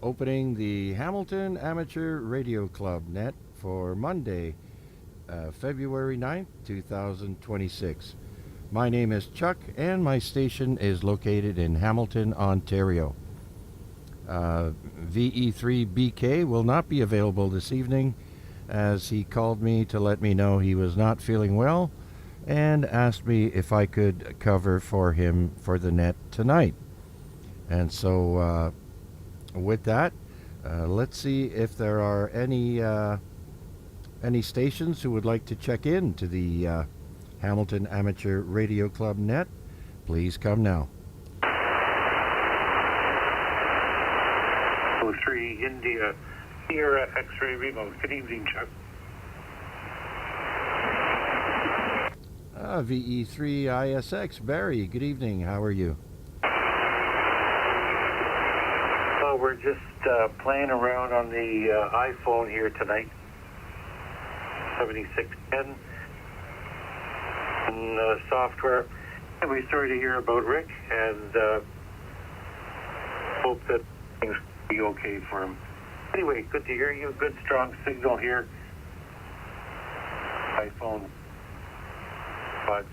Opening the Hamilton Amateur Radio Club net for Monday, February 9th, 2026. My name is Chuck, and my station is located in Hamilton, Ontario. VE3BK will not be available this evening, as he called me to let me know he was not feeling well and asked me if I could cover for him for the net tonight. And so with that, let's see if there are any stations who would like to check in to the Hamilton Amateur Radio Club net. Please come now. 03 India Sierra X-ray remote. Good evening, Chuck. VE3ISX Barry, good evening. How are you? We're just playing around on the iPhone here tonight, 7610, and software. And we started to hear about Rick, and hope that things will be okay for him. Anyway, good to hear you. Good strong signal here. iPhone buds.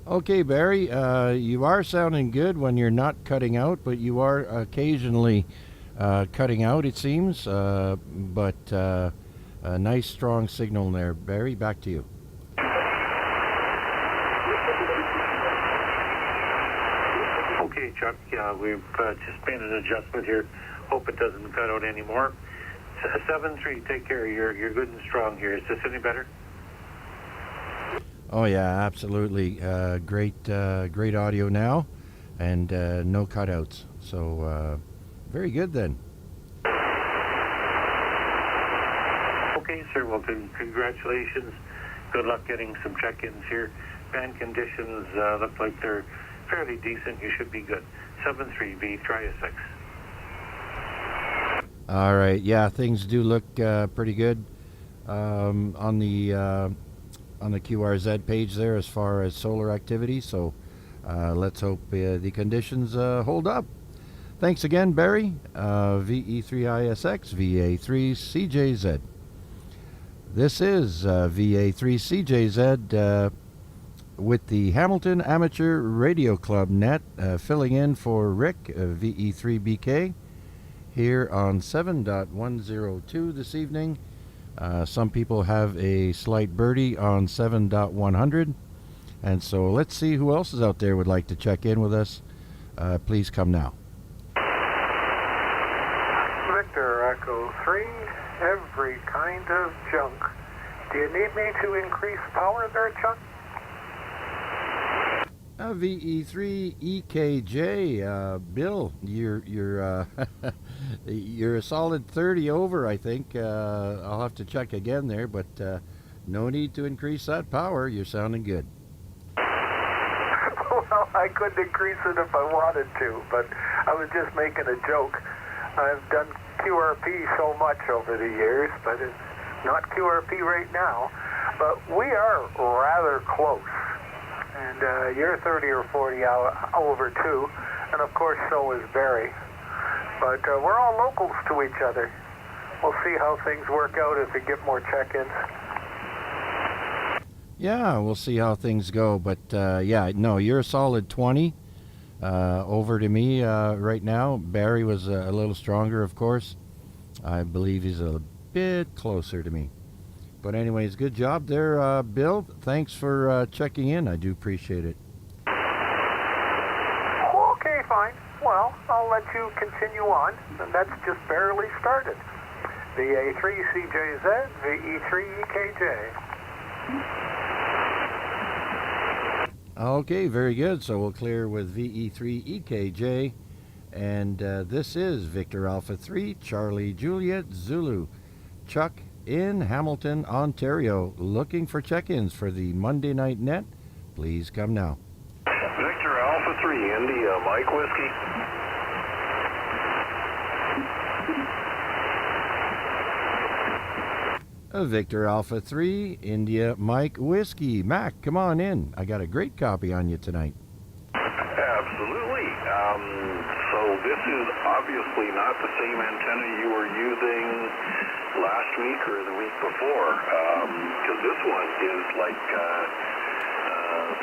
Okay, Barry, you are sounding good when you're not cutting out, but you are occasionally cutting out, it seems. But a nice, strong signal there. Barry, back to you. Okay, Chuck. Yeah, we've just made an adjustment here. Hope it doesn't cut out anymore. 7-3, take care. You're good and strong here. Is this any better? Oh yeah, absolutely. Great audio now, and no cutouts. So very good then. Okay, sir. Well, congratulations. Good luck getting some check-ins here. Band conditions look like they're fairly decent. You should be good. 7-3, try a 6. All right. Yeah, things do look pretty good on the QRZ page there as far as solar activity. So let's hope the conditions hold up. Thanks again, Barry. VE3ISX, VA3CJZ. This is VA3CJZ with the Hamilton Amateur Radio Club net, filling in for Rick, VE3BK, here on 7.102 this evening. Some people have a slight birdie on 7.100. And so let's see who else is out there would like to check in with us. Please come now. Victor Echo 3, every kind of junk. Do you need me to increase power there, Chuck? VE3EKJ, Bill, you're you're a solid 30 over, I think. I'll have to check again there, but no need to increase that power. You're sounding good. Well, I could increase it if I wanted to, but I was just making a joke. I've done QRP so much over the years, but it's not QRP right now. But we are rather close. And you're 30 or 40 over too, and of course so is Barry. But we're all locals to each other. We'll see how things work out as we get more check-ins. Yeah, we'll see how things go. But yeah, no, you're a solid 20 over to me right now. Barry was a little stronger, of course. I believe he's a bit closer to me. But anyways, good job there, Bill. Thanks for checking in. I do appreciate it. Okay, fine. Well, I'll let you continue on. And that's just barely started. VA3CJZ, VE3EKJ. Okay, very good. So we'll clear with VE3EKJ. And this is Victor Alpha 3, Charlie Juliet Zulu, Chuck in Hamilton, Ontario, looking for check-ins for the Monday Night Net. Please come now. Victor Alpha 3, India, Mike Whiskey. Victor Alpha 3, India, Mike Whiskey. Mac, come on in. I got a great copy on you tonight. Absolutely. So this is obviously not the same antenna you were using last week or the week before, because this one is like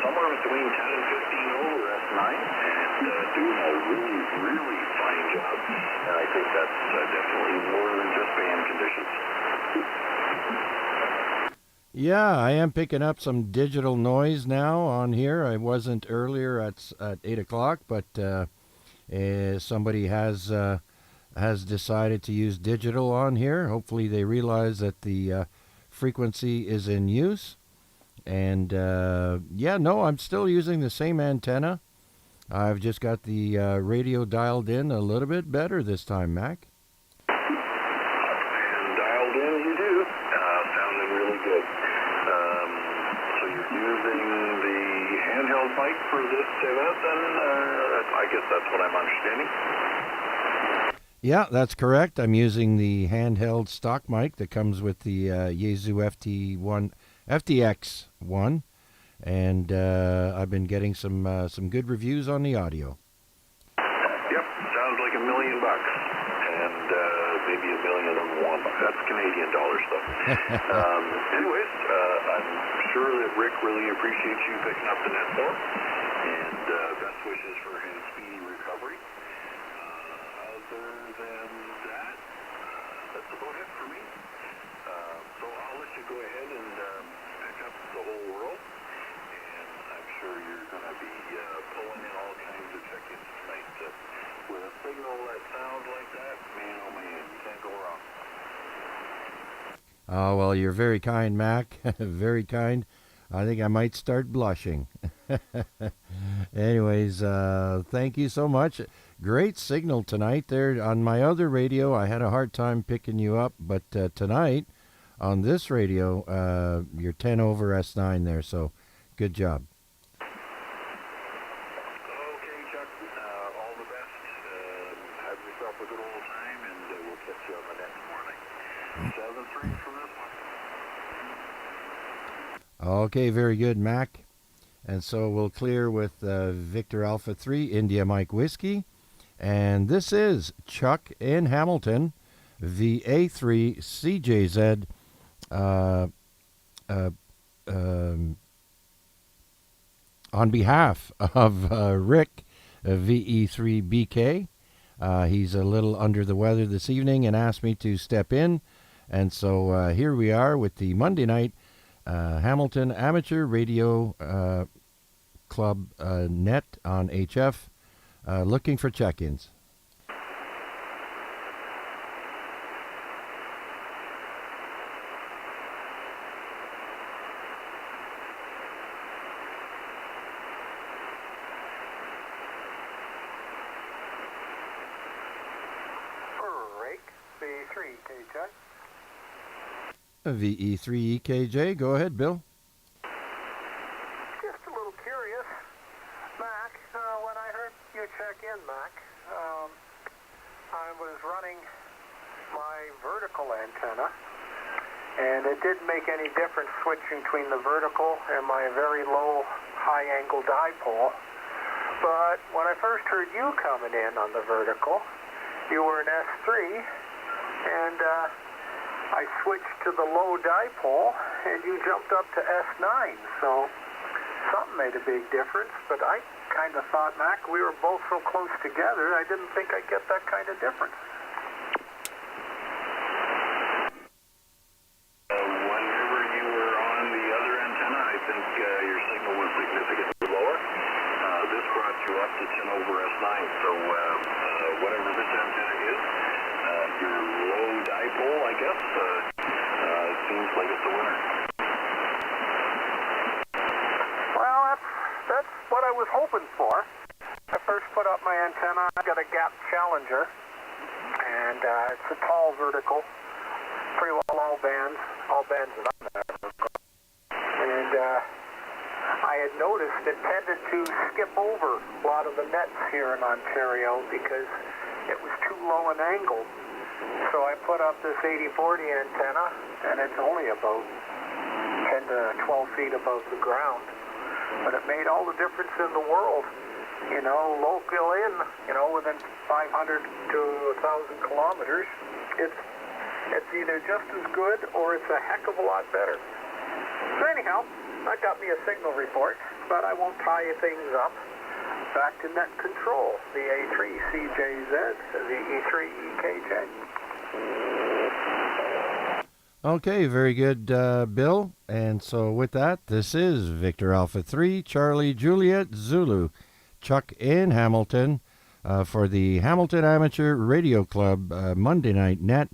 somewhere between 10 and 15 over S9, and doing a really, really fine job. And I think that's definitely more than just band conditions. Yeah, I am picking up some digital noise now on here. I wasn't earlier at 8 o'clock, but somebody has decided to use digital on here. Hopefully they realize that the frequency is in use. And yeah, no, I'm still using the same antenna. I've just got the radio dialed in a little bit better this time, Mac. And dialed in you do. Sounding really good. So you're using the handheld mic for this event, then I guess that's what I'm understanding. Yeah, that's correct. I'm using the handheld stock mic that comes with the Yaesu FTX1, and I've been getting some good reviews on the audio. Yep, sounds like $1 million, and maybe $1,000,001. That's Canadian dollars, though. Anyways, I'm sure that Rick really appreciates you picking up the net for him, and best wishes for his speedy recovery. Other than that, that's about it for me. So I'll let you go ahead and pick up the whole world, and I'm sure you're going to be pulling in all kinds of check-ins tonight. With a signal that sounds like that, man, oh man, you can't go wrong. Oh, well, you're very kind, Mac. Very kind. I think I might start blushing. Anyways, thank you so much. Great signal tonight there. On my other radio, I had a hard time picking you up, but tonight on this radio, you're 10 over S9 there, so good job. Okay, Chuck, all the best. Have yourself a good old time, and we'll catch you on the next morning. 7-3 for this one. Okay, very good, Mac. And so we'll clear with Victor Alpha 3, India Mike Whiskey. And this is Chuck in Hamilton, VA3 CJZ, on behalf of Rick, VE3BK. He's a little under the weather this evening and asked me to step in. And so here we are with the Monday night Hamilton Amateur Radio Club Net on HF, looking for check-ins. VE3EKJ, go ahead, Bill. Just a little curious, Mac. When I heard you check in, Mac, I was running my vertical antenna, and it didn't make any difference switching between the vertical and my very low, high-angle dipole. But when I first heard you coming in on the vertical, you were an S3, and I switched to the low dipole, and you jumped up to S9, so something made a big difference, but I kind of thought, Mac, we were both so close together, I didn't think I'd get that kind of difference. Whenever you were on the other antenna, I think your signal was significantly lower. This brought you up to 10 over S9, so whatever this antenna is, your low dipole, I guess, seems like it's the winner. Well, that's open floor. I first put up my antenna. I got a Gap Challenger, and it's a tall vertical, pretty well all bands that I'm at. And I had noticed it tended to skip over a lot of the nets here in Ontario because it was too low an angle. So I put up this 80/40 antenna, and it's only about 10 to 12 feet above the ground. But it made all the difference in the world. You know, local in, you know, within 500 to 1,000 kilometers, it's either just as good or it's a heck of a lot better. So anyhow, that got me a signal report, but I won't tie things up. Back to net control, the A3CJZ, the E3EKJ. Okay, very good, Bill. And so with that, this is Victor Alpha 3, Charlie Juliet Zulu, Chuck in Hamilton for the Hamilton Amateur Radio Club Monday Night Net,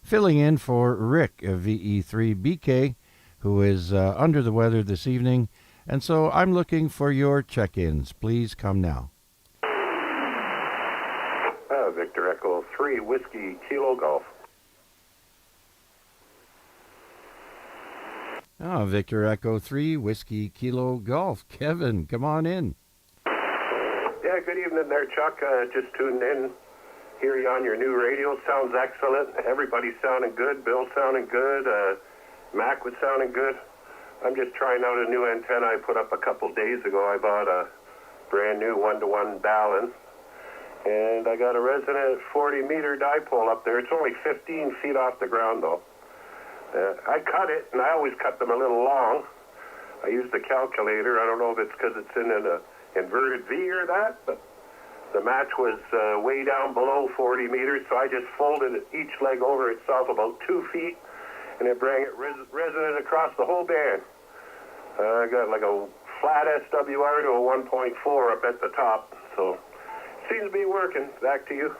filling in for Rick of VE3BK, who is under the weather this evening. And so I'm looking for your check-ins. Please come now. Victor Echo 3, Whiskey Kilo Golf. Victor Echo 3, Whiskey Kilo Golf. Kevin, come on in. Yeah, good evening there, Chuck. Just tuned in. Hear you on your new radio. Sounds excellent. Everybody's sounding good. Bill's sounding good. Mac was sounding good. I'm just trying out a new antenna I put up a couple days ago. I bought a brand new 1-to-1 Ballon, and I got a resonant 40-meter dipole up there. It's only 15 feet off the ground, though. I cut it, and I always cut them a little long. I used the calculator. I don't know if it's because it's in an inverted V or that, but the match was way down below 40 meters, so I just folded each leg over itself about 2 feet, and it brought it resonant across the whole band. I got like a flat SWR to a 1.4 up at the top, so seems to be working. Back to you.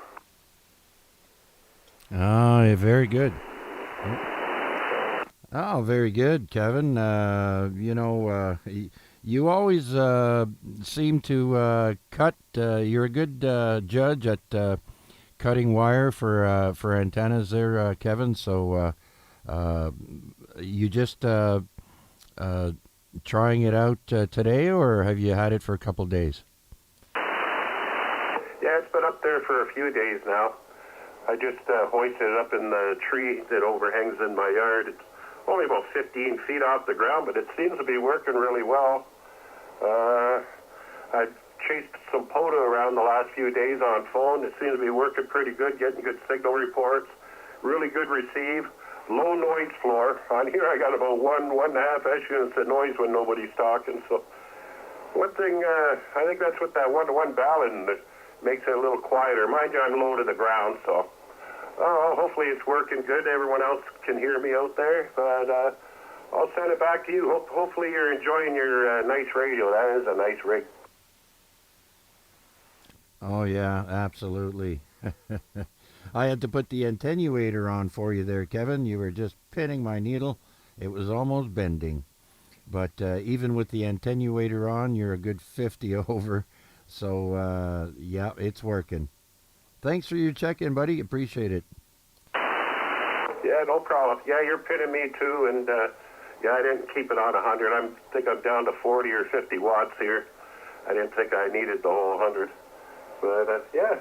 Very good. Oh, very good, Kevin. You always seem to cut. You're a good judge at cutting wire for antennas there, Kevin. So you just trying it out today, or have you had it for a couple of days? Yeah, it's been up there for a few days now. I just hoisted it up in the tree that overhangs in my yard. It's only about 15 feet off the ground, but it seems to be working really well. I've chased some POTA around the last few days on phone. It seems to be working pretty good, getting good signal reports, really good receive, low noise floor. On here I got about 1.5 units of noise when nobody's talking. So one thing, I think that's what that 1-to-1 Ballon that makes it a little quieter. Mind you, I'm low to the ground, so hopefully it's working good. Everyone else can hear me out there, but I'll send it back to you. Hopefully you're enjoying your nice radio. That is a nice rig. Oh, yeah, absolutely. I had to put the attenuator on for you there, Kevin. You were just pinning my needle. It was almost bending. But even with the attenuator on, you're a good 50 over. So, yeah, it's working. Thanks for your check-in, buddy. Appreciate it. Yeah, no problem. Yeah, you're pinning me too, and yeah, I didn't keep it on 100. I think I'm down to 40 or 50 watts here. I didn't think I needed the whole 100. But yeah,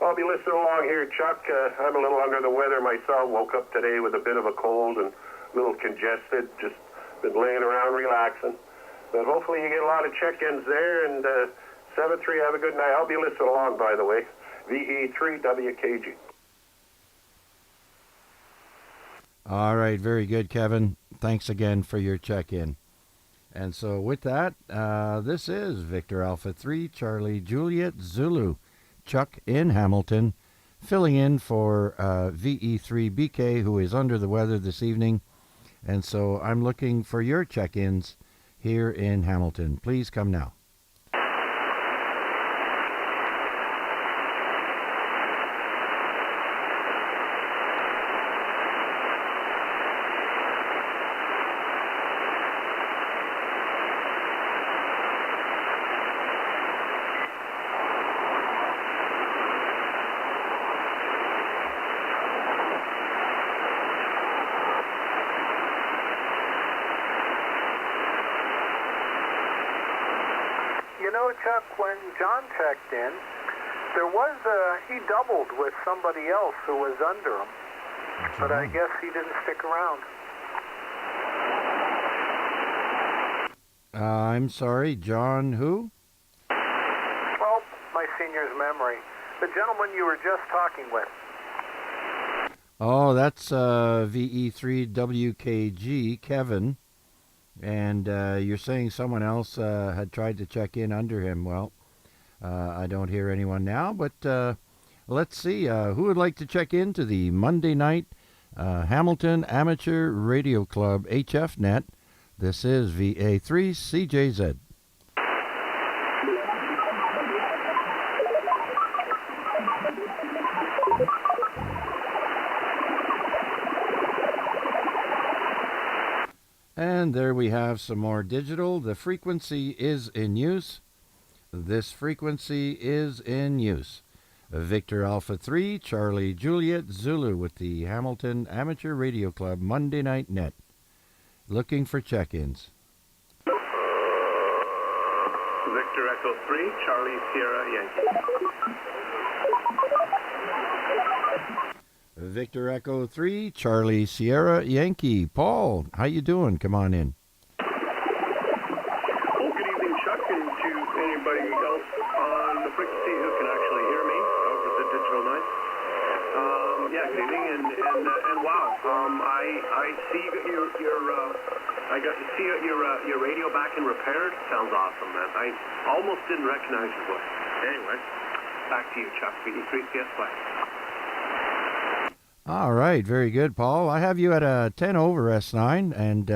I'll be listening along here, Chuck. I'm a little under the weather myself. Woke up today with a bit of a cold and a little congested. Just been laying around relaxing. But hopefully you get a lot of check-ins there. And 7-3, have a good night. I'll be listening along, by the way. VE3WKG. All right, very good, Kevin. Thanks again for your check-in. And so with that, this is Victor Alpha 3, Charlie Juliet Zulu, Chuck in Hamilton, filling in for VE3BK, who is under the weather this evening. And so I'm looking for your check-ins here in Hamilton. Please come now. Chuck, when John checked in, he doubled with somebody else who was under him. But I guess he didn't stick around. I'm sorry, John who? Oh, my senior's memory. The gentleman you were just talking with. Oh, that's VE3WKG, Kevin. And you're saying someone else had tried to check in under him. Well, I don't hear anyone now, but let's see. Who would like to check into the Monday night Hamilton Amateur Radio Club HF Net? This is VA3CJZ. And there we have some more digital. The frequency is in use. This frequency is in use. Victor Alpha 3, Charlie Juliet Zulu with the Hamilton Amateur Radio Club Monday Night Net. Looking for check-ins. Victor Echo 3, Charlie Sierra Yankee. Victor Echo 3, Charlie Sierra Yankee. Paul, how you doing? Come on in. Oh, good evening, Chuck, and to anybody else on the frequency who can actually hear me over the digital noise. Yeah, good evening, and wow, I see you got your radio back and repaired. Sounds awesome, man. I almost didn't recognize your voice. Anyway, back to you, Chuck. VE3CSY. All right, very good, Paul. I have you at a 10 over S9, and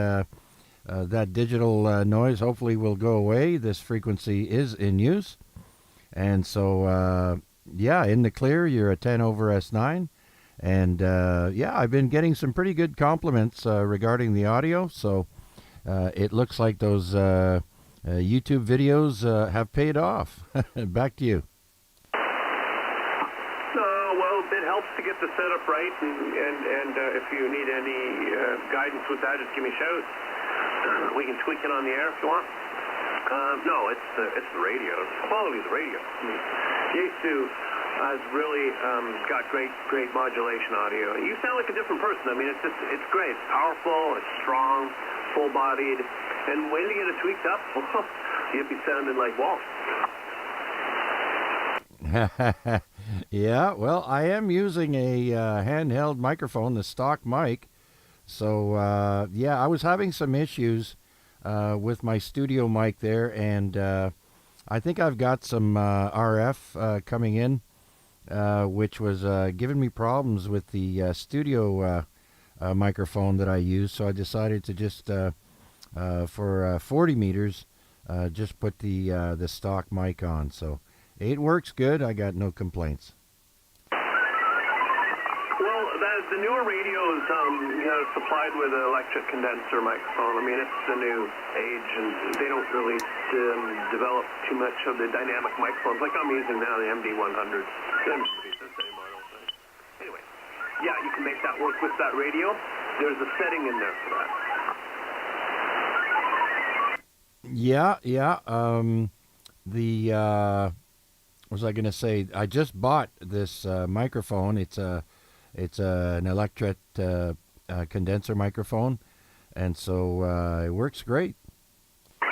that digital noise hopefully will go away. This frequency is in use. And so, yeah, in the clear, you're a 10 over S9. And, yeah, I've been getting some pretty good compliments regarding the audio. So it looks like those YouTube videos have paid off. Back to you. It helps to get the setup right, and if you need any guidance with that, just give me a shout. We can tweak it on the air if you want. No, it's the radio. It's the quality of the radio. I mean, Yesu has really got great modulation audio. You sound like a different person. I mean, it's great. It's powerful. It's strong, full-bodied, and when you get it tweaked up, you'll be sounding like Walt. Yeah, well, I am using a handheld microphone, the stock mic. So, yeah, I was having some issues with my studio mic there, and I think I've got some RF coming in, which was giving me problems with the studio microphone that I use. So I decided to just, for 40 meters, just put the stock mic on. So it works good. I got no complaints. Well, the newer radios, supplied with an electric condenser microphone. I mean, it's the new age, and they don't really develop too much of the dynamic microphones like I'm using now, the MD100s. Everybody's the same model thing. Anyway, yeah, you can make that work with that radio. There's a setting in there for that. Yeah. What was I going to say? I just bought this microphone. It's an electret condenser microphone, and so it works great. I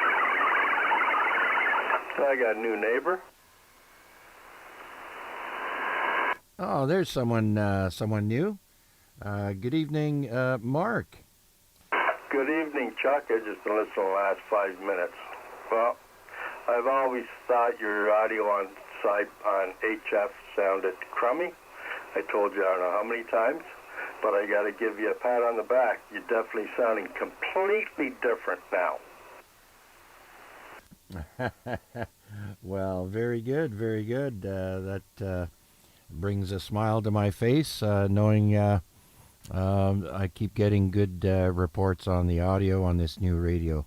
got a new neighbor. Oh, there's someone new. Good evening, Mark. Good evening, Chuck. I just been listening to the last 5 minutes. Well, I've always thought your audio on HF sounded crummy. I told you I don't know how many times, but I got to give you a pat on the back. You're definitely sounding completely different now. Well, very good, very good. That brings a smile to my face, knowing I keep getting good reports on the audio on this new radio.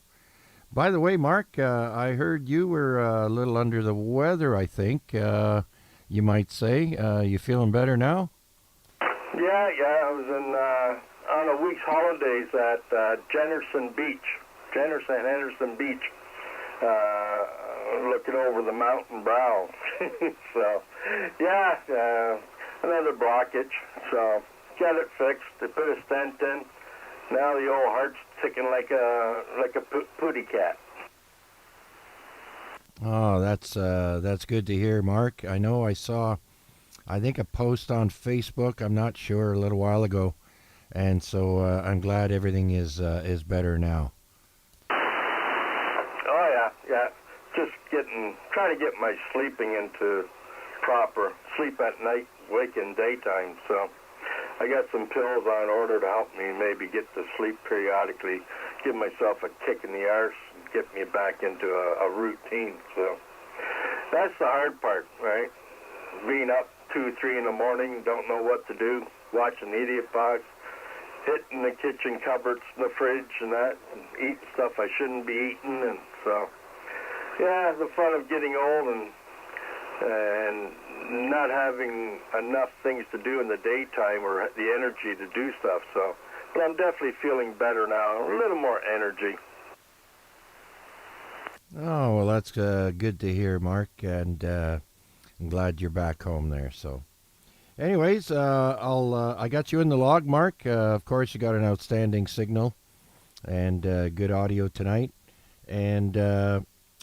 By the way, Mark, I heard you were a little under the weather, I think, you might say. You feeling better now? Yeah, I was on a week's holidays at Henderson Beach. looking over the mountain brow. So, yeah, another blockage. So, got it fixed. They put a stent in. Now the old heart's ticking like a pooty cat. Oh, that's good to hear, Mark. I know I saw, I think, a post on Facebook. I'm not sure, a little while ago, and so I'm glad everything is better now. Oh yeah. Just trying to get my sleeping into proper sleep at night, wake in daytime. So I got some pills on order to help me maybe get to sleep periodically, give myself a kick in the arse, and get me back into a routine. So that's the hard part, right? Being up 2, 3 in the morning, don't know what to do, watching Idiot Box, hitting the kitchen cupboards, the fridge, and that, and eating stuff I shouldn't be eating, and so yeah, the fun of getting old and not having enough things to do in the daytime or the energy to do stuff. So, but I'm definitely feeling better now, a little more energy. Oh, well, that's good to hear, Mark, and I'm glad you're back home there. So, anyways, I got you in the log, Mark. Of course, you got an outstanding signal and good audio tonight, and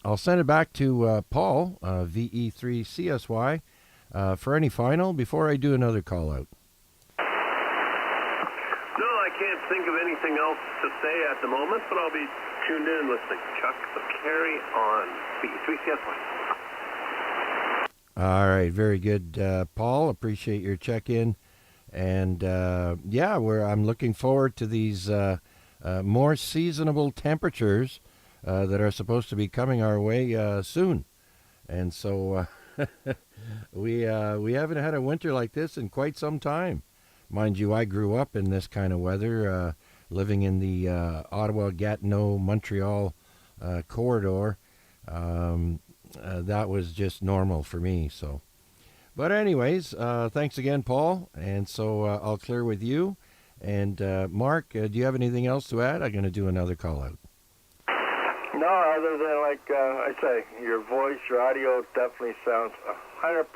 I'll send it back to Paul, VE3CSY, for any final before I do another call out. No, I can't think of anything else to say at the moment, but I'll be tuned in and listening. Chuck, so carry on. VE3CSY. All right, very good, Paul. Appreciate your check-in. And yeah, I'm looking forward to these more seasonable temperatures that are supposed to be coming our way soon. And so we haven't had a winter like this in quite some time. Mind you, I grew up in this kind of weather, living in the Ottawa-Gatineau-Montreal corridor. That was just normal for me. So, but anyways, thanks again, Paul. And so I'll clear with you. And Mark, do you have anything else to add? I'm going to do another call out. No, other than like I say, your voice, your audio definitely sounds 100%.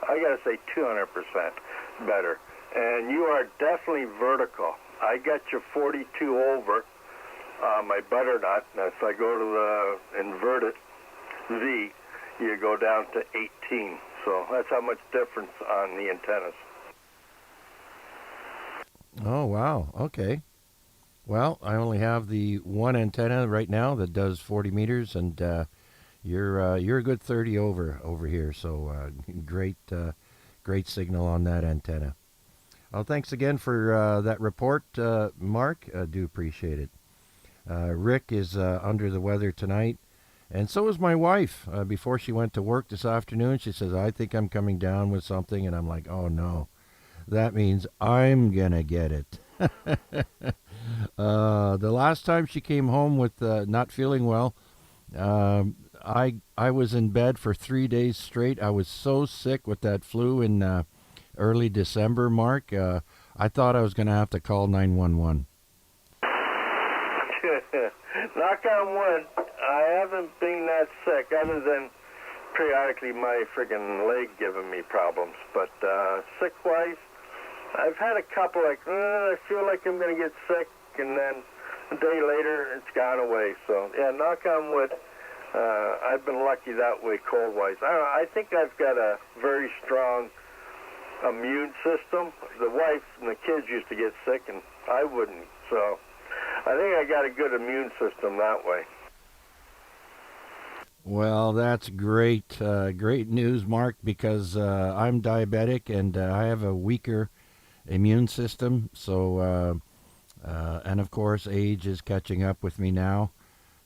I gotta say 200% better. And you are definitely vertical. I got you 42 over my butternut. And if I go to the inverted V, you go down to 18. So that's how much difference on the antennas. Oh, wow. Okay. Well, I only have the one antenna right now that does 40 meters, and you're a good 30 over here. So great signal on that antenna. Well, thanks again for that report, Mark. I do appreciate it. Rick is under the weather tonight, and so is my wife. Before she went to work this afternoon, she says, I think I'm coming down with something, and I'm like, oh no, that means I'm gonna get it. The last time she came home with not feeling well, I was in bed for 3 days straight. I was so sick with that flu in early December, Mark. I thought I was going to have to call 911. Knock on wood, I haven't been that sick, other than periodically my friggin' leg giving me problems. But sick-wise, I've had a couple like, I feel like I'm going to get sick, and then a day later, it's gone away. So, yeah, knock on wood, I've been lucky that way cold-wise. I don't know, I think I've got a very strong immune system. The wife and the kids used to get sick, and I wouldn't. So I think I got a good immune system that way. Well, that's great news, Mark, because I'm diabetic and I have a weaker immune system. So, and of course, age is catching up with me now,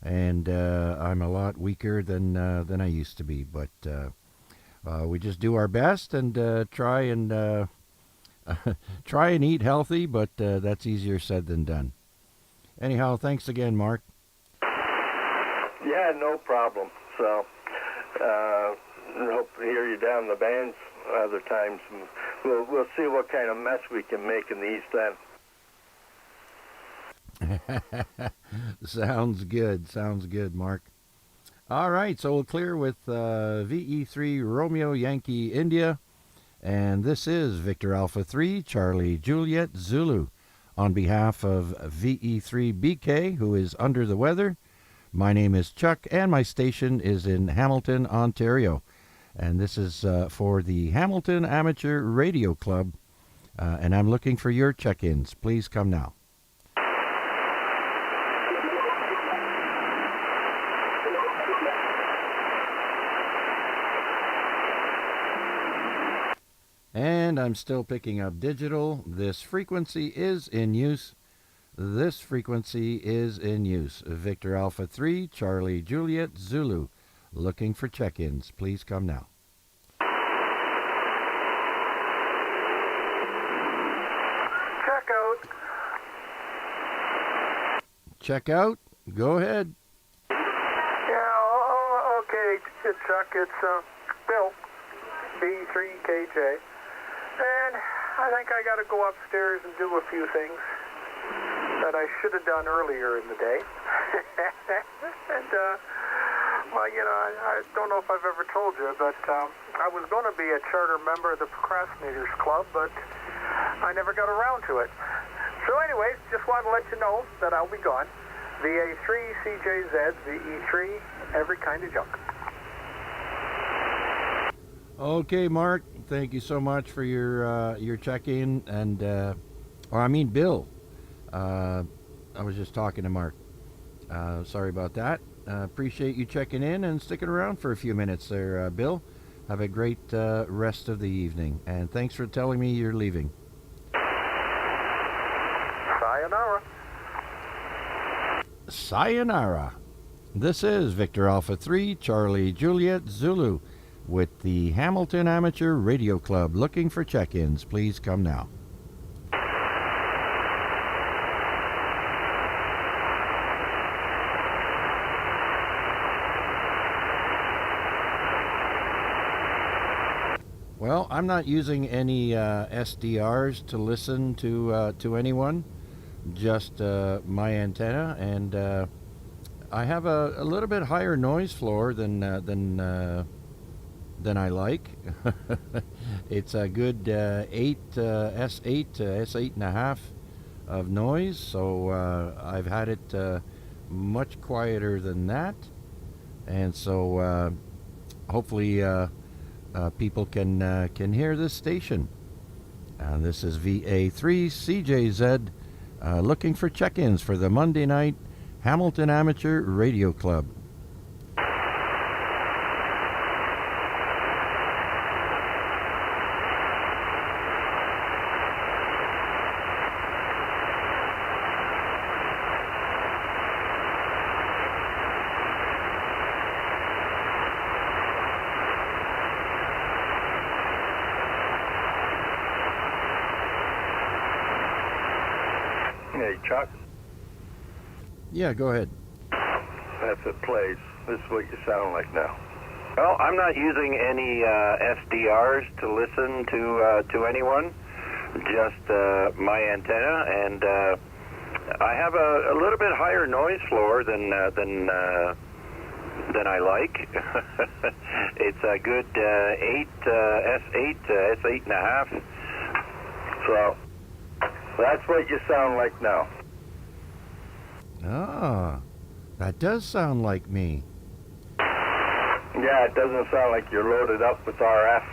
and I'm a lot weaker than I used to be. But we just do our best and try and eat healthy. But that's easier said than done. Anyhow, thanks again, Mark. Yeah, no problem. So, hope to hear you down the bands other times. We'll see what kind of mess we can make in the East End. Sounds good, Mark. All right, so we'll clear with VE3 Romeo Yankee India. And this is Victor Alpha 3 Charlie Juliet Zulu. On behalf of VE3BK, who is under the weather, my name is Chuck, and my station is in Hamilton, Ontario. And this is for the Hamilton Amateur Radio Club, and I'm looking for your check-ins. Please come now. And I'm still picking up digital. This frequency is in use. This frequency is in use. Victor Alpha 3, Charlie Juliet Zulu. Looking for check-ins. Please come now. Check out. Check out? Go ahead. Yeah, okay, Chuck, it's Bill, B3KJ. And I think I got to go upstairs and do a few things that I should have done earlier in the day. And, well, you know, I don't know if I've ever told you, but I was going to be a charter member of the Procrastinators Club, but I never got around to it. So anyways, just wanted to let you know that I'll be gone. VA3, CJZ, VE3, every kind of junk. Okay, Mark. Thank you so much for your check-in, and Bill. I was just talking to Mark. Sorry about that. Appreciate you checking in and sticking around for a few minutes there, Bill. Have a great rest of the evening, and thanks for telling me you're leaving. Sayonara. Sayonara. This is Victor Alpha 3, Charlie Juliet Zulu, with the Hamilton Amateur Radio Club. Looking for check-ins. Please come now. Well, I'm not using any SDRs to listen to anyone, just my antenna, and I have a little bit higher noise floor than I like. It's a good 8 S8 to S8.5 of noise, so I've had it much quieter than that, and so hopefully people can hear this station. This is VA3 CJZ looking for check-ins for the Monday night Hamilton Amateur Radio Club. Hey, Chuck. Yeah, go ahead. If it plays, this is what you sound like now. Well, I'm not using any SDRs to listen to anyone, just my antenna, and I have a little bit higher noise floor than I like. It's a good 8 S8 to S8.5. So that's what you sound like now. Ah, that does sound like me. Yeah, it doesn't sound like you're loaded up with RF.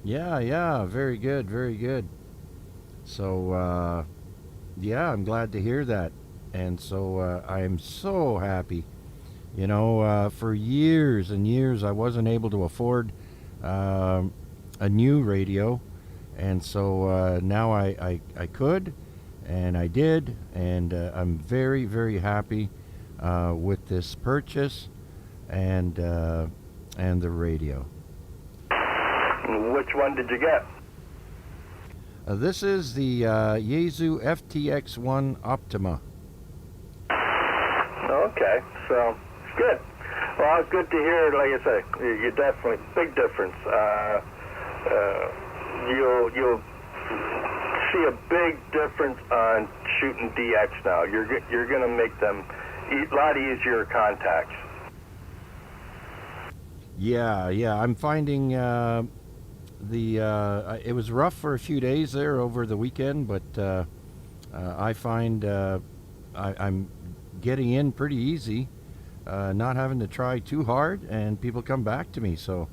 Yeah, very good, very good. So, yeah, I'm glad to hear that. And so I'm so happy. You know, for years and years I wasn't able to afford a new radio. And so now I could, and I did, and I'm very, very happy with this purchase and the radio. Which one did you get? This is the Yaesu FTX1 Optima. Okay, so good. Well, it's good to hear. Like I say, you definitely big difference. You'll see a big difference on shooting DX now. You're going to make them lot easier contacts. Yeah. I'm finding it was rough for a few days there over the weekend, but I find I'm getting in pretty easy, not having to try too hard, and people come back to me. So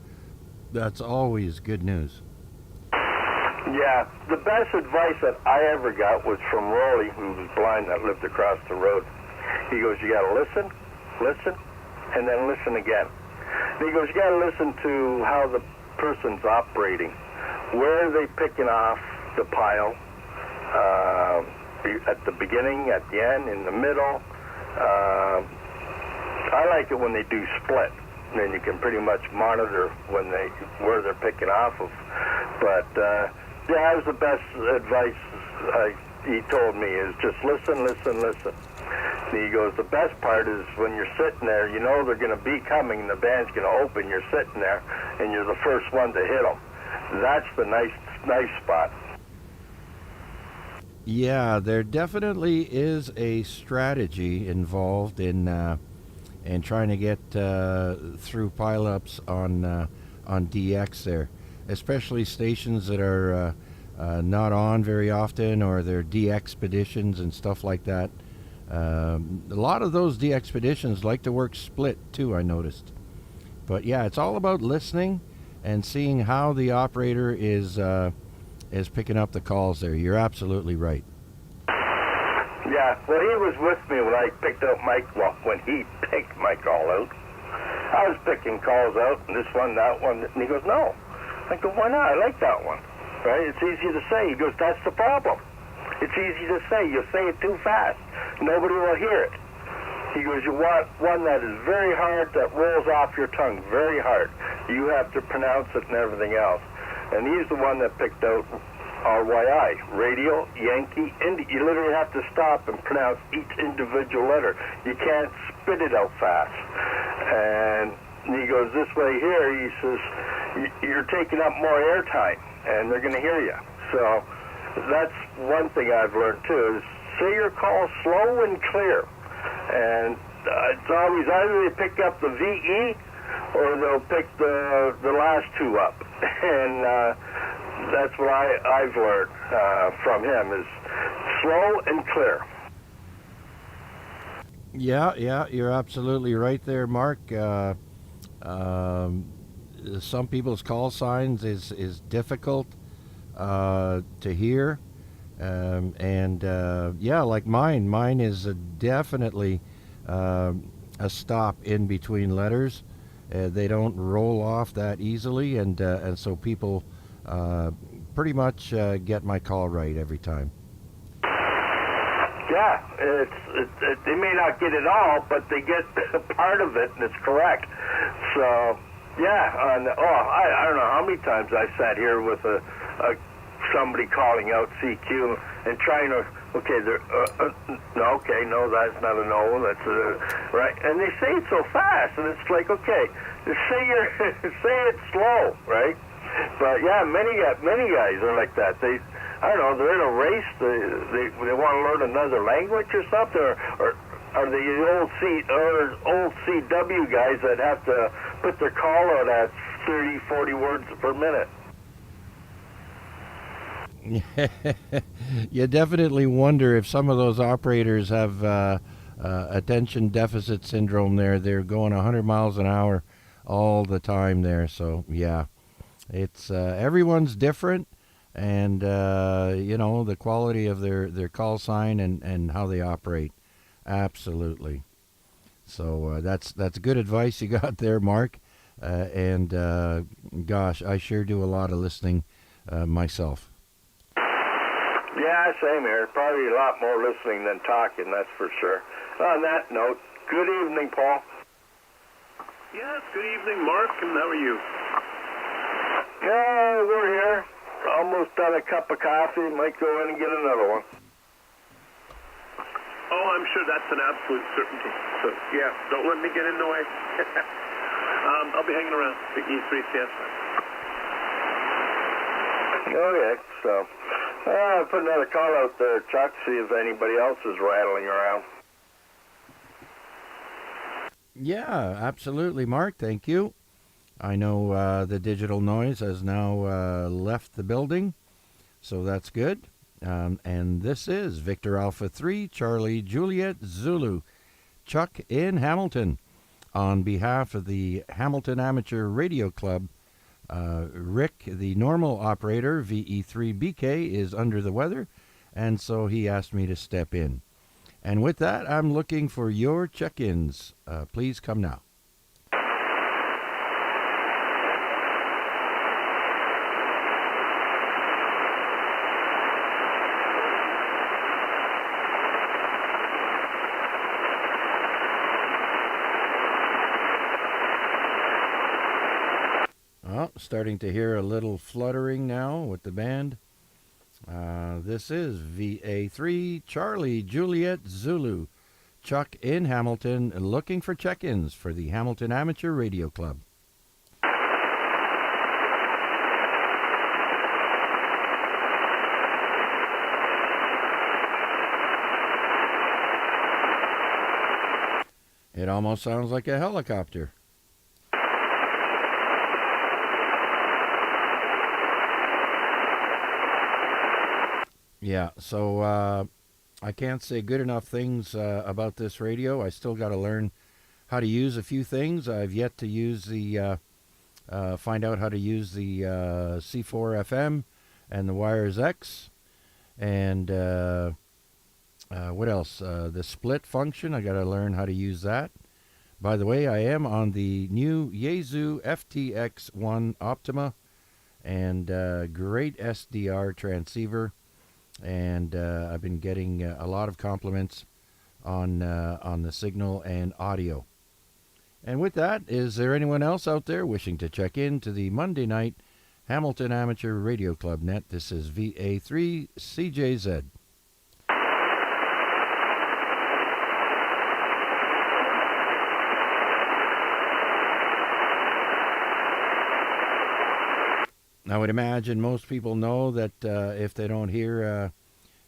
that's always good news. Yeah, the best advice that I ever got was from Rolly, who was blind, that lived across the road. He goes, you got to listen, and then listen again. And he goes, you got to listen to how the person's operating. Where are they picking off the pile? At the beginning, at the end, in the middle. I like it when they do split. Then you can pretty much monitor where they're picking off of. But yeah, that was the best advice he told me, is just listen. And he goes, the best part is when you're sitting there, you know they're going to be coming, and the band's going to open, you're sitting there, and you're the first one to hit them. That's the nice spot. Yeah, there definitely is a strategy involved in trying to get through pileups on DX there, especially stations that are not on very often, or they're de-expeditions and stuff like that. A lot of those de-expeditions like to work split too, I noticed. But yeah, it's all about listening and seeing how the operator is picking up the calls there. You're absolutely right. Yeah, well, he was with me when I picked up Mike, when he picked my call out. I was picking calls out, and this one, that one, and he goes, no. I go, why not? I like that one. Right? It's easy to say. He goes, that's the problem. It's easy to say. You say it too fast. Nobody will hear it. He goes, you want one that is very hard, that rolls off your tongue, very hard. You have to pronounce it and everything else. And he's the one that picked out RYI, radio, Yankee, Indy. You literally have to stop and pronounce each individual letter. You can't spit it out fast. And he goes, this way here, he says, you're taking up more airtime, and they're going to hear you. So that's one thing I've learned, too, is say your call slow and clear. And it's always either they pick up the VE or they'll pick the last two up. And that's what I've learned from him, is slow and clear. Yeah, you're absolutely right there, Mark. Some people's call signs is difficult to hear. Yeah, like mine is definitely a stop in between letters. They don't roll off that easily, and so people pretty much get my call right every time. Yeah, they may not get it all, but they get part of it, and it's correct. So, yeah, I don't know how many times I sat here with somebody calling out CQ and trying to, no, that's not a no, that's a, right, and they say it so fast, and it's like, okay, say it slow, right? But yeah, many guys are like that. I don't know, they're in a race, they want to learn another language or something, or are they old CW guys that have to put their call out at 30, 40 words per minute? You definitely wonder if some of those operators have attention deficit syndrome there. They're going 100 miles an hour all the time there. So, yeah, it's everyone's different, and, the quality of their call sign and how they operate. Absolutely. So that's good advice you got there, Mark. Gosh, I sure do a lot of listening myself. Yeah, same here. Probably a lot more listening than talking, that's for sure. On that note, good evening, Paul. Yes, good evening, Mark, and how are you? Yeah, we're here. Almost done a cup of coffee. Might go in and get another one. Oh, I'm sure that's an absolute certainty. So, yeah, don't let me get in the way. I'll be hanging around the E3CS. Okay, so I'll put another call out there, Chuck, see if anybody else is rattling around. Yeah, absolutely, Mark. Thank you. I know the digital noise has now left the building, so that's good. And this is Victor Alpha 3, Charlie Juliet Zulu, Chuck in Hamilton. On behalf of the Hamilton Amateur Radio Club, Rick, the normal operator, VE3BK, is under the weather, and so he asked me to step in. And with that, I'm looking for your check-ins. Please come now. Well, starting to hear a little fluttering now with the band. This is VA3 Charlie Juliet Zulu, Chuck in Hamilton, looking for check-ins for the Hamilton Amateur Radio Club. It almost sounds like a helicopter. Yeah, so I can't say good enough things about this radio. I still got to learn how to use a few things. I've yet to use find out how to use the C4 FM and the Wires X. And what else? The split function, I got to learn how to use that. By the way, I am on the new Yaesu FTX1 Optima and great SDR transceiver. And I've been getting a lot of compliments on the signal and audio. And with that, is there anyone else out there wishing to check in to the Monday night Hamilton Amateur Radio Club net? This is VA3 CJZ. I would imagine most people know that if they don't hear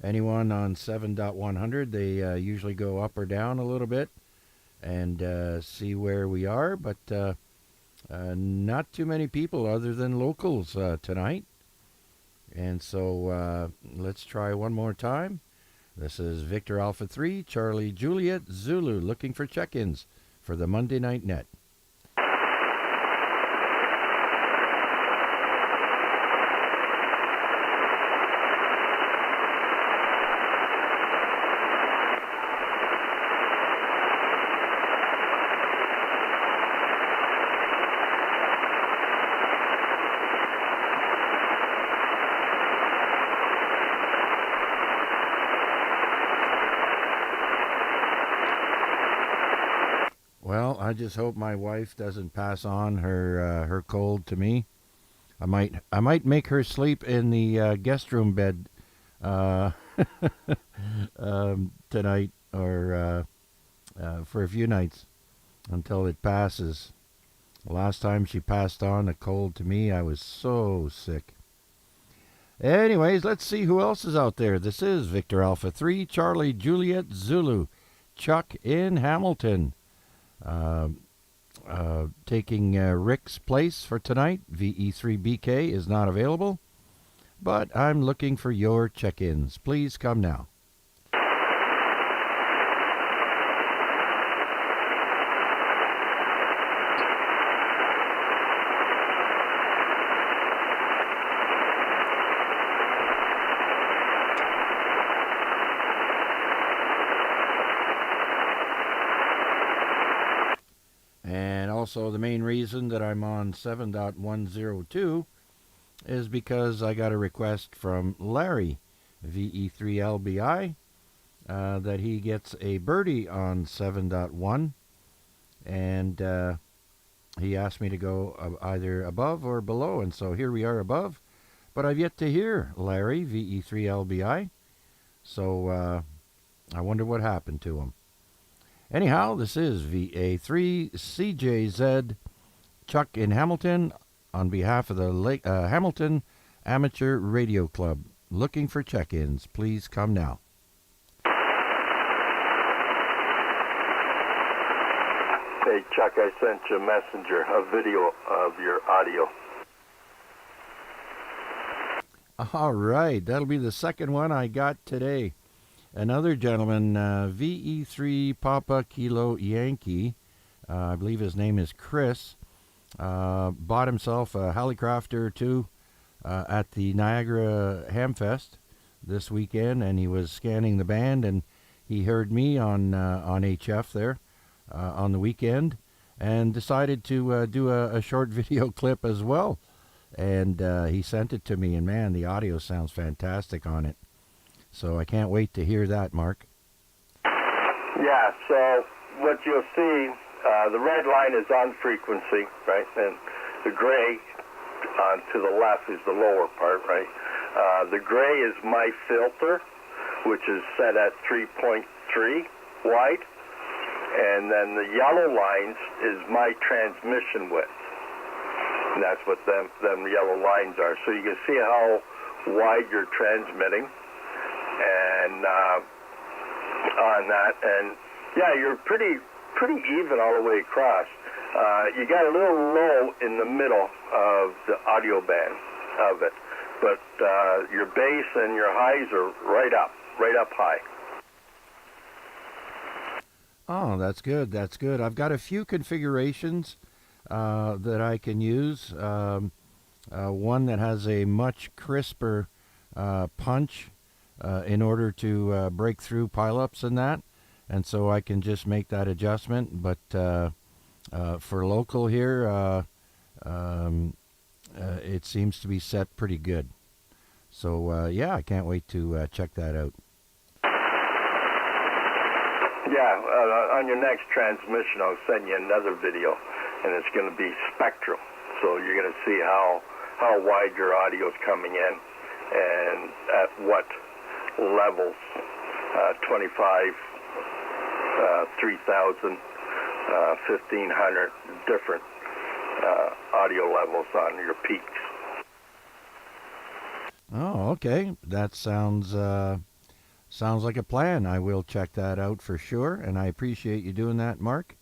anyone on 7.100, they usually go up or down a little bit and see where we are, but not too many people other than locals tonight. And so let's try one more time. This is Victor Alpha 3, Charlie Juliet Zulu, looking for check-ins for the Monday Night Net. Well, I just hope my wife doesn't pass on her cold to me. I might make her sleep in the guest room bed tonight or for a few nights until it passes. Last time she passed on a cold to me, I was so sick. Anyways, let's see who else is out there. This is Victor Alpha 3, Charlie Juliet Zulu, Chuck in Hamilton. Taking Rick's place for tonight. VE3BK is not available, but I'm looking for your check-ins. Please come now. Also, the main reason that I'm on 7.102 is because I got a request from Larry, VE3LBI, that he gets a birdie on 7.1, and he asked me to go either above or below, and so here we are above, but I've yet to hear Larry, VE3LBI, so I wonder what happened to him. Anyhow, this is VA3 CJZ, Chuck in Hamilton, on behalf of the Hamilton Amateur Radio Club. Looking for check-ins. Please come now. Hey, Chuck, I sent you a messenger, a video of your audio. All right, that'll be the second one I got today. Another gentleman, VE3 Papa Kilo Yankee, I believe his name is Chris, bought himself a Hallicrafter or two at the Niagara Hamfest this weekend, and he was scanning the band, and he heard me on HF there on the weekend, and decided to do a short video clip as well. And he sent it to me, and man, the audio sounds fantastic on it. So I can't wait to hear that, Mark. Yeah, so what you'll see, the red line is on frequency, right? And the gray to the left is the lower part, right? The gray is my filter, which is set at 3.3 wide. And then the yellow lines is my transmission width. And that's what them yellow lines are. So you can see how wide you're transmitting and on that. And yeah, you're pretty even all the way across. You got a little low in the middle of the audio band of it, but your bass and your highs are right up high. Oh, that's good. That's good. I've got a few configurations that I can use. One that has a much crisper punch in order to break through pileups and that. And so I can just make that adjustment. But for local here, it seems to be set pretty good. So, yeah, I can't wait to check that out. Yeah, on your next transmission, I'll send you another video, and it's going to be spectral. So you're going to see how wide your audio is coming in and at what levels, 25, 3,000, 1,500, different audio levels on your peaks. Oh, okay. That sounds like a plan. I will check that out for sure, and I appreciate you doing that, Mark.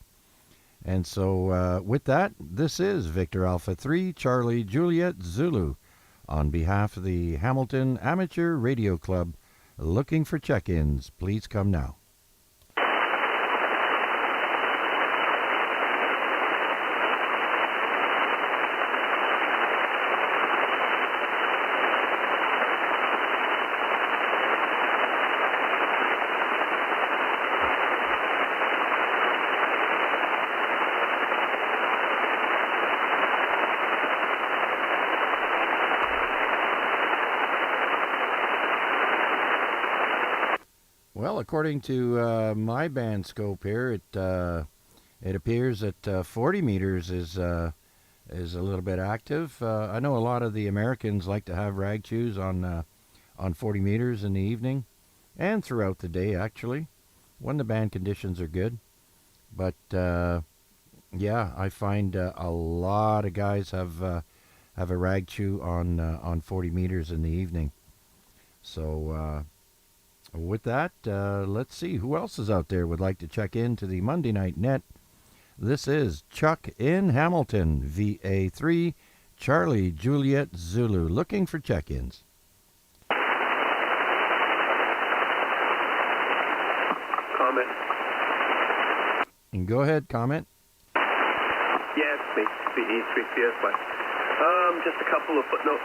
And so with that, this is Victor Alpha 3 Charlie Juliet Zulu on behalf of the Hamilton Amateur Radio Club looking for check-ins. Please come now. Well, according to my band scope here, it appears that 40 meters is a little bit active. I know a lot of the Americans like to have rag chews on 40 meters in the evening and throughout the day, actually, when the band conditions are good. But yeah, I find a lot of guys have a rag chew on 40 meters in the evening. So. With that, let's see who else is out there would like to check in to the Monday Night Net. This is Chuck in Hamilton, VA3 Charlie Juliet Zulu, looking for check-ins. Comment. And go ahead, comment. Yeah, it's me, VE3CSY. Just a couple of footnotes.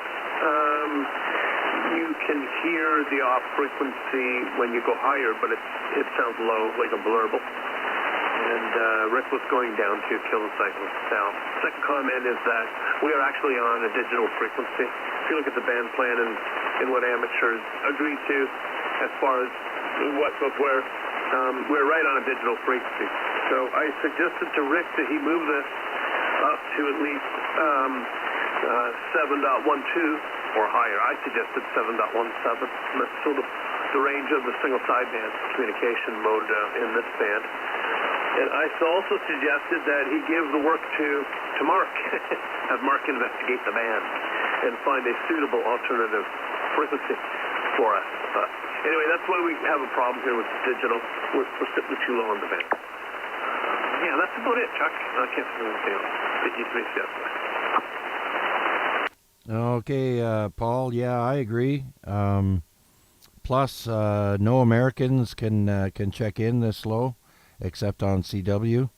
You can hear the off frequency when you go higher, but it sounds low, like a blurble. And Rick was going down 2 kilocycles south. Second comment is that we are actually on a digital frequency. If you look at the band plan and what amateurs agree to as far as what goes where, we're right on a digital frequency. So I suggested to Rick that he move this up to at least 7.12 or higher. I suggested 7.17. That's sort of the range of the single sideband communication mode in this band. And I also suggested that he give the work to Mark, have Mark investigate the band and find a suitable alternative frequency for us. Anyway, that's why we have a problem here with digital. We're simply too low on the band. Yeah, that's about it, Chuck. I can't think of anything else that you'd make that. Okay, Paul. Yeah, I agree. Plus, no Americans can check in this low, except on CW,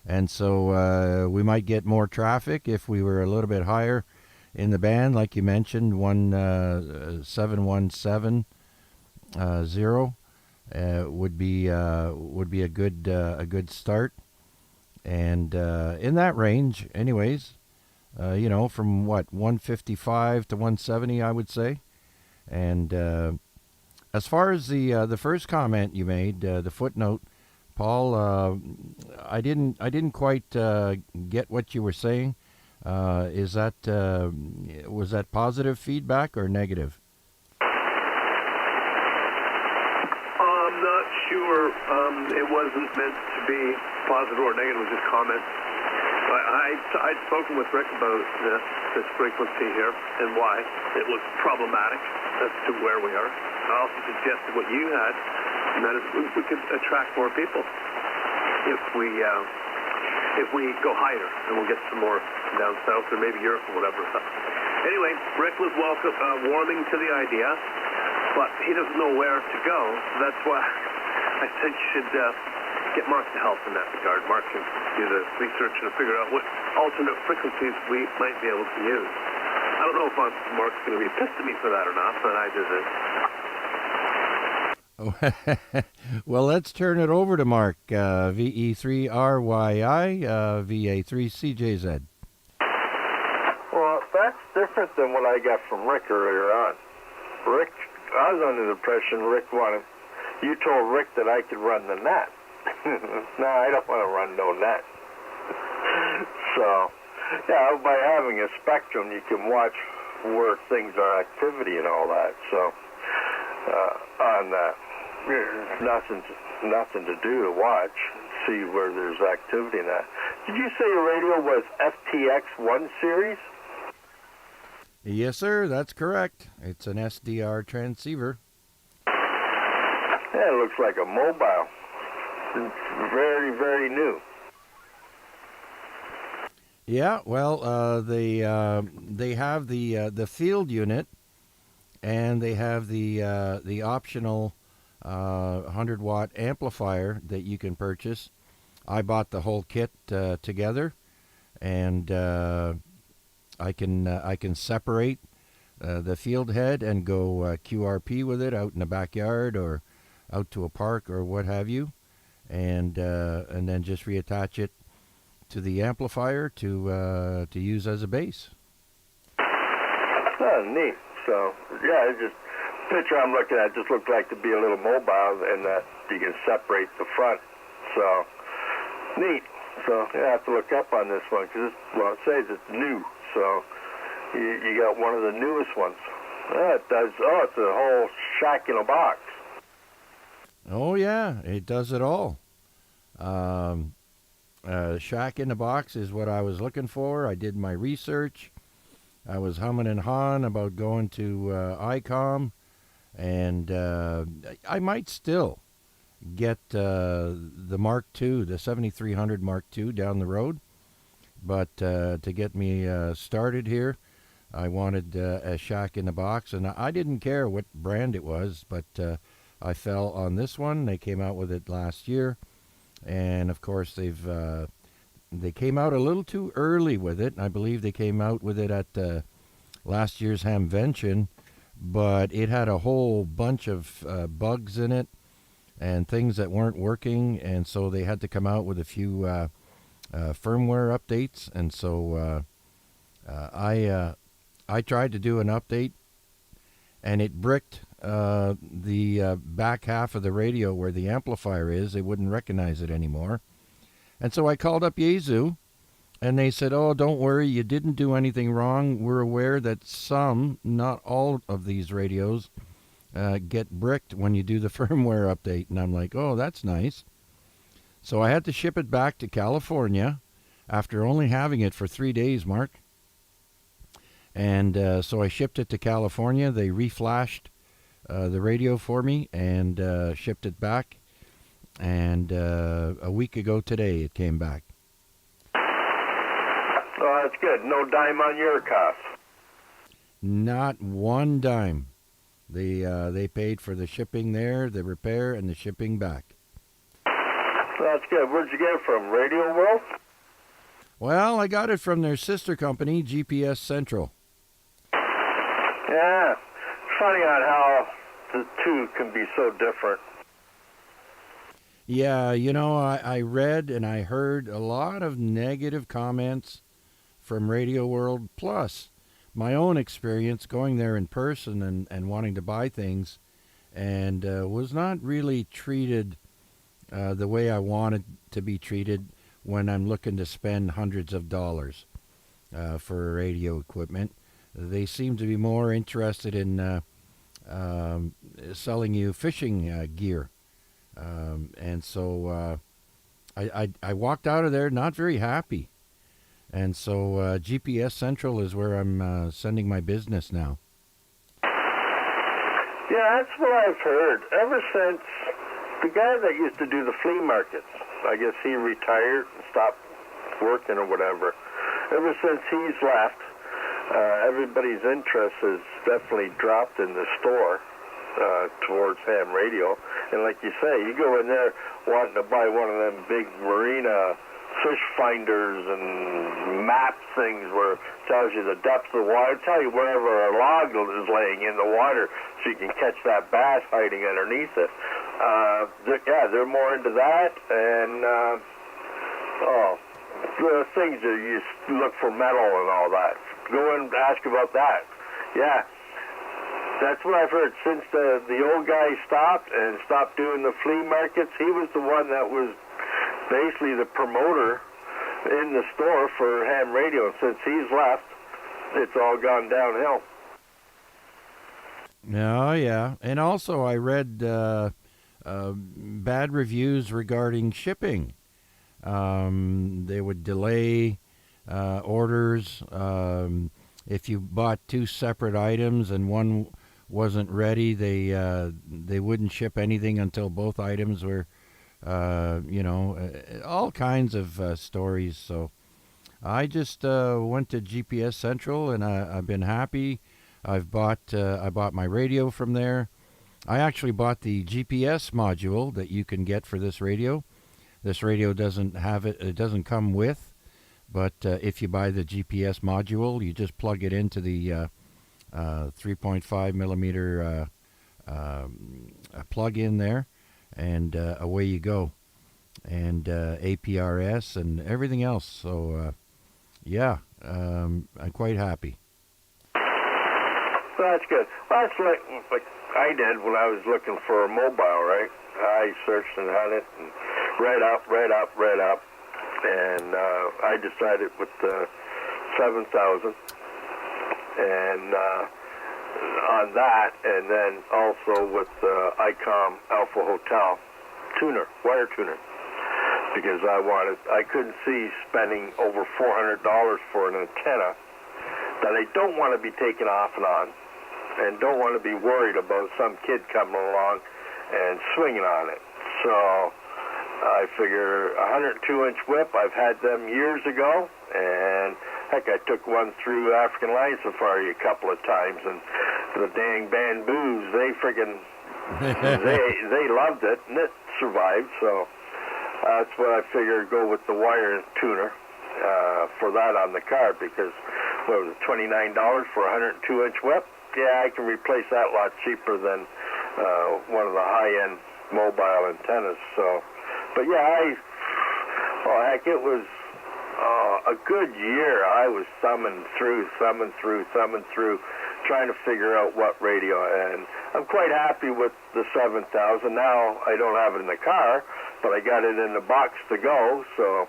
and so we might get more traffic if we were a little bit higher in the band, like you mentioned, 717 0 would be a good start, and in that range, anyways. From what 155 to 170, I would say, and as far as the first comment you made, the footnote, Paul, I didn't quite get what you were saying. Was that positive feedback or negative? I'm not sure. It wasn't meant to be positive or negative. It was just comments. I'd spoken with Rick about this frequency here and why it was problematic as to where we are. I also suggested what you had, and that is we could attract more people if we go higher, and we'll get some more down south or maybe Europe or whatever. Anyway, Rick was warming to the idea, but he doesn't know where to go. So that's why I said you should get Mark to help in that regard. Mark can do the research and figure out what alternate frequencies we might be able to use. I don't know if Mark's going to be pissed at me for that or not, but I did it. Well, let's turn it over to Mark. VE3RYI, VA3CJZ. Well, that's different than what I got from Rick earlier on. Rick, I was under the impression you told Rick that I could run the net. No, I don't want to run no net. So, yeah, by having a spectrum, you can watch where things are activity and all that. So, on that, there's nothing to do to watch, see where there's activity in that. Did you say your radio was FTX1 series? Yes, sir, that's correct. It's an SDR transceiver. Yeah, it looks like a mobile. It's very, very new. Yeah, well, they have the field unit, and they have the optional 100-watt amplifier that you can purchase. I bought the whole kit together, and I can separate the field head and go QRP with it out in the backyard or out to a park or what have you, and then just reattach it to the amplifier to use as a base. Oh, neat. So, yeah, it's just picture I'm looking at just looked like to be a little mobile, and that you can separate the front. So, neat. So, you have to look up on this one because, well, it says it's new. So, you got one of the newest ones. It does. Oh, it's a whole shack in a box. Oh yeah, it does it all. Shack in the box is what I was looking for. I did my research. I was humming and hawing about going to ICOM, and I might still get the Mark II, the 7300 Mark II down the road. But to get me started here, I wanted a shack in the box, and I didn't care what brand it was, but I fell on this one. They came out with it last year, and of course they came out a little too early with it. I believe they came out with it at last year's Hamvention, but it had a whole bunch of bugs in it and things that weren't working, and so they had to come out with a few firmware updates. And so I tried to do an update, and it bricked the back half of the radio where the amplifier is. They wouldn't recognize it anymore. And so I called up Yaesu, and they said, oh, don't worry, you didn't do anything wrong. We're aware that some, not all of these radios, get bricked when you do the firmware update. And I'm like, oh, that's nice. So I had to ship it back to California after only having it for 3 days, Mark. And so I shipped it to California. They reflashed the radio for me and shipped it back. And a week ago today, it came back. Oh, that's good. No dime on your cost. Not one dime. They paid for the shipping there, the repair, and the shipping back. That's good. Where'd you get it from? Radio World? Well, I got it from their sister company, GPS Central. Yeah. Funny on how the two can be so different. Yeah, you know, I read and I heard a lot of negative comments from Radio World, plus my own experience going there in person and wanting to buy things, and was not really treated the way I wanted to be treated when I'm looking to spend hundreds of dollars for radio equipment. They seem to be more interested in selling you fishing gear. And so I walked out of there not very happy. And so GPS Central is where I'm sending my business now. Yeah, that's what I've heard. Ever since the guy that used to do the flea markets, I guess he retired and stopped working or whatever. Ever since he's left, everybody's interest has definitely dropped in the store towards ham radio. And like you say, you go in there wanting to buy one of them big marina fish finders and map things where it tells you the depth of the water, tell you wherever a log is laying in the water so you can catch that bass hiding underneath it. They're more into that, and the things that you look for metal and all that. Go and ask about that. Yeah, that's what I've heard. Since the old guy stopped doing the flea markets, he was the one that was basically the promoter in the store for ham radio. Since he's left, it's all gone downhill. Oh, yeah. And also I read bad reviews regarding shipping. They would delay orders. If you bought two separate items and one wasn't ready, they wouldn't ship anything until both items were all kinds of stories. So I just went to GPS Central, and I've been happy. I bought my radio from there. I actually bought the GPS module that you can get for this radio. This radio doesn't have it. It doesn't come with, but if you buy the GPS module, you just plug it into the 3.5 millimeter plug in there, and away you go, and APRS and everything else. So I'm quite happy. Well, that's good. Well, that's like I did when I was looking for a mobile, right? I searched and hunted and read up, and I decided with the 7,000 and on that, and then also with the ICOM Alpha Hotel tuner, wire tuner, because I couldn't see spending over $400 for an antenna that I don't want to be taken off and on, and don't want to be worried about some kid coming along and swinging on it. So I figure 102-inch whip, I've had them years ago, and heck, I took one through African Line Safari a couple of times, and the dang bamboos, they friggin' they loved it, and it survived. So that's what I figured, go with the wire tuner for that on the car, because what was it, $29 for a 102-inch whip? Yeah, I can replace that a lot cheaper than one of the high-end mobile antennas. So, but yeah, it was a good year. I was thumbing through, trying to figure out what radio, and I'm quite happy with the 7,000. Now I don't have it in the car, but I got it in the box to go, so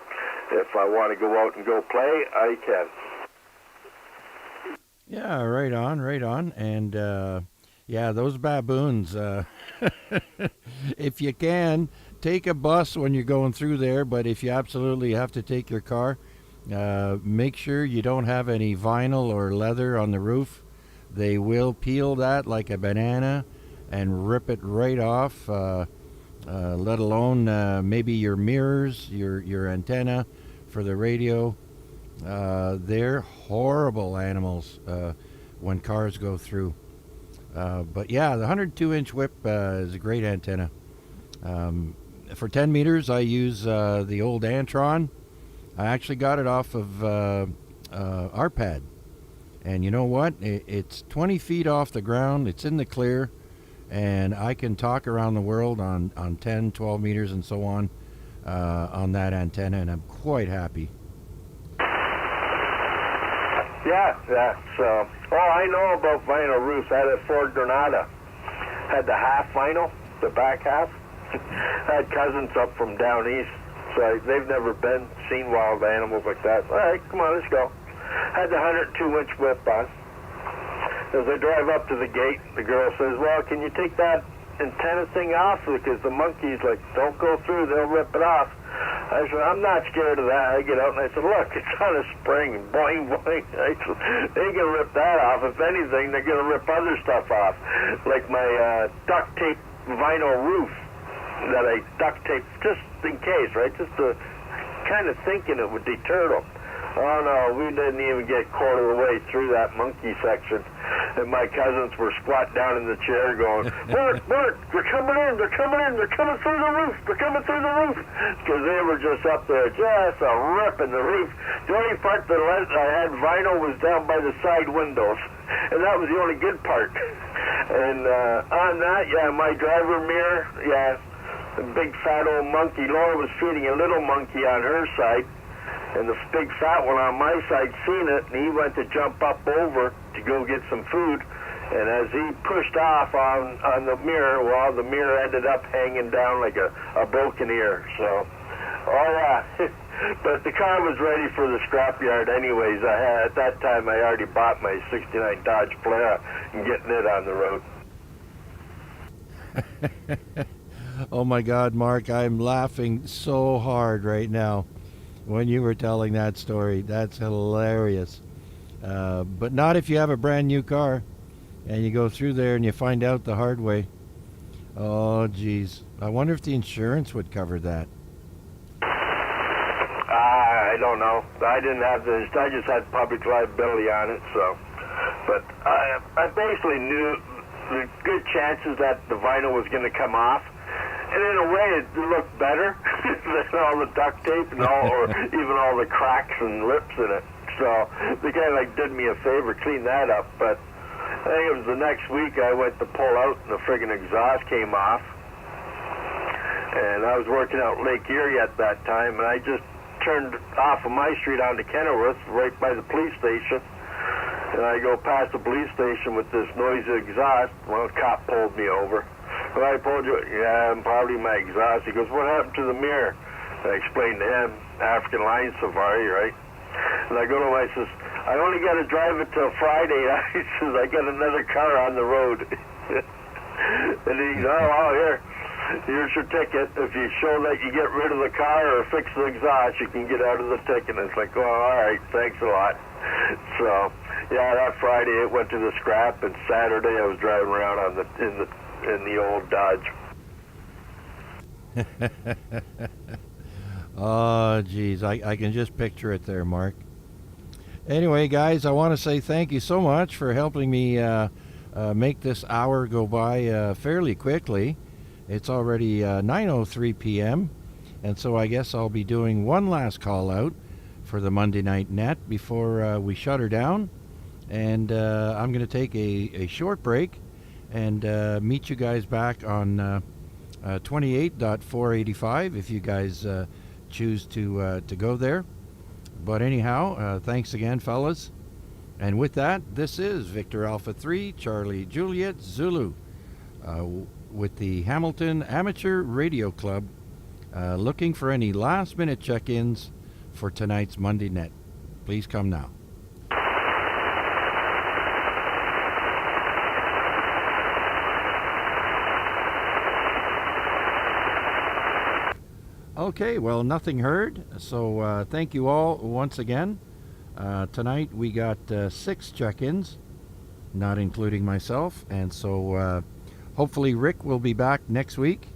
if I want to go out and go play, I can. Yeah, right on. And those baboons, if you can, take a bus when you're going through there, but if you absolutely have to take your car, make sure you don't have any vinyl or leather on the roof. They will peel that like a banana and rip it right off. let alone maybe your mirrors, your antenna for the radio. They're horrible animals when cars go through. But yeah, the 102-inch whip is a great antenna. For 10 meters, I use the old Antron. I actually got it off of RPAD. And you know what? It's 20 feet off the ground. It's in the clear. And I can talk around the world on 10, 12 meters and so on that antenna. And I'm quite happy. Yeah. So, I know about vinyl roofs. I had a Ford Granada. Had the half vinyl, the back half. I had cousins up from down east. So they've never seen wild animals like that. All right, come on, let's go. Had the 102-inch whip on. As I drive up to the gate, the girl says, well, can you take that antenna thing off? Because the monkeys, don't go through, they'll rip it off. I said, I'm not scared of that. I get out and I said, look, it's on a spring. Boing, boing. I said, they ain't going to rip that off. If anything, they're going to rip other stuff off. Like my duct tape vinyl roof that I duct taped just in case, right? Just to kind of thinking it would deter them. Oh no, we didn't even get quarter of the way through that monkey section. And my cousins were squat down in the chair going, Bert, they're coming in, they're coming through the roof, Because they were just up there, just a ripping the roof. The only part that I had vinyl was down by the side windows. And that was the only good part. And on that, my driver mirror, the big fat old monkey. Laura was feeding a little monkey on her side. And the big fat one on my side seen it, and he went to jump up over to go get some food. And as he pushed off on the mirror, well, the mirror ended up hanging down like a broken ear. So, but the car was ready for the scrapyard anyways. At that time, I already bought my 69 Dodge Polera and getting it on the road. Oh my God, Mark, I'm laughing so hard right now when you were telling that story. That's hilarious. But not if you have a brand new car and you go through there and you find out the hard way. Oh, geez. I wonder if the insurance would cover that. I don't know. I didn't have this. I just had public liability on it, so. But I basically knew the good chances that the vinyl was going to come off. And in a way, it looked better than all the duct tape and or even all the cracks and lips in it. So the guy did me a favor, cleaned that up. But I think it was the next week I went to pull out and the friggin' exhaust came off. And I was working out Lake Erie at that time, and I just turned off of my street onto Kenilworth, right by the police station. And I go past the police station with this noisy exhaust. Well, a cop pulled me over. Well, I told you, probably my exhaust. He goes, what happened to the mirror? I explained to him, African Line Safari, right? And I go to him, I says, I only got to drive it till Friday. He says, I got another car on the road. And he goes, here's your ticket. If you show that you get rid of the car or fix the exhaust, you can get out of the ticket. And it's like, all right, thanks a lot. So, that Friday it went to the scrap, and Saturday I was driving around in the old Dodge. Oh, geez. I can just picture it there, Mark. Anyway, guys, I want to say thank you so much for helping me make this hour go by fairly quickly. It's already 9:03 p.m., and so I guess I'll be doing one last call out for the Monday Night Net before we shut her down. And I'm going to take a short break and meet you guys back on 28.485 if you guys choose to go there. But anyhow, thanks again, fellas. And with that, this is Victor Alpha 3, Charlie Juliet Zulu, with the Hamilton Amateur Radio Club, looking for any last-minute check-ins for tonight's Monday Net. Please come now. Okay, well, nothing heard, so thank you all once again. Tonight we got 6 check-ins, not including myself, and so hopefully Rick will be back next week,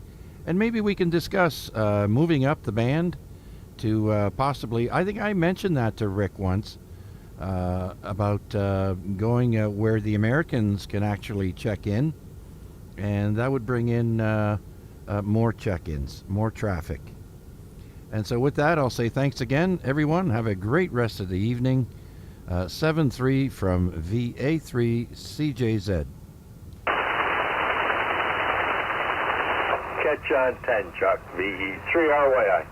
And maybe we can discuss moving up the band to possibly, I think I mentioned that to Rick once, about going where the Americans can actually check in, and that would bring in more check-ins, more traffic. And so with that, I'll say thanks again, everyone. Have a great rest of the evening. 7-3 from VA3 CJZ. Catch on 10, Chuck. VE3 RYI.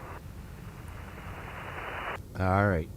All right.